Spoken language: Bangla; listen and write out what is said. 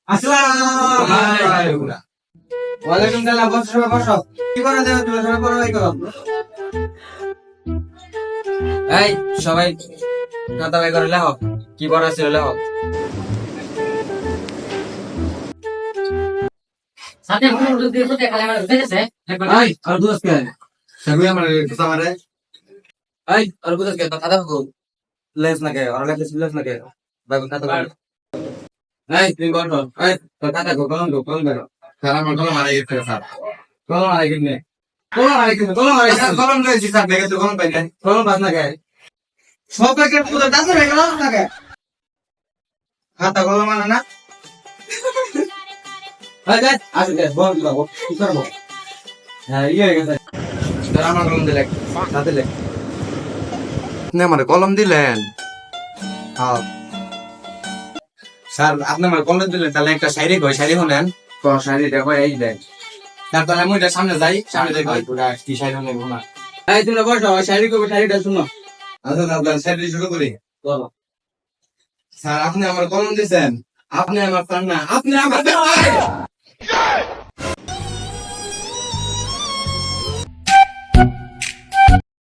আসসালামু আলাইকুম। ওয়ালাইকুম সালাম। বসো সবাই বসো। কি করে দেও তুমি সবাই পড়ো ভাই করো। এই সবাই খাতা বাই করে লেখো। কি পড়া ছিল লেখো। সাথে মনে যদি কোথায় খালি আমার বুঝেছে একবার এই আর দুধ কে সবই আমার কথা মারে। এই আর দুধ কে খাতা কো লেস না কে আর লেস না কে ভাই খাতা কো। এই তুমি বসো। এই তোর খাতা কো কলম করো। স্যার আমার কলম মারা গেছে স্যার। কলম মারা গেছে। কলম লইছি স্যার দেখে তো কলম পাই নাই। কলম পাস না কে সব প্যাকেট পুরো দাঁত হয়ে গেল না কে খাতা কলম মানা না। এই দেখ আসলে বল বাবু কি করব। হ্যাঁ ইয়ে হয়ে গেছে। স্যার আমার কলম দিলে সাথে লে আপনি আমার কলম দিলেন? হ্যাঁ স্যার আপনি আমার কলম দিলেন তাহলে একটা শায়রি কই শায়রি শুনেন। তো শায়রিটা কই এই দেখ স্যার তাহলে আমি এটা সামনে যাই সামনে যাই কই পুরা কি শায়রি নেব না। এই তুমি বসো শায়রি কই শায়রিটা শুনো। আচ্ছা আপনার শায়রি শুরু করি। চলো স্যার আপনি আমার কলম দিছেন, আপনি আমার পান না, আপনি আমার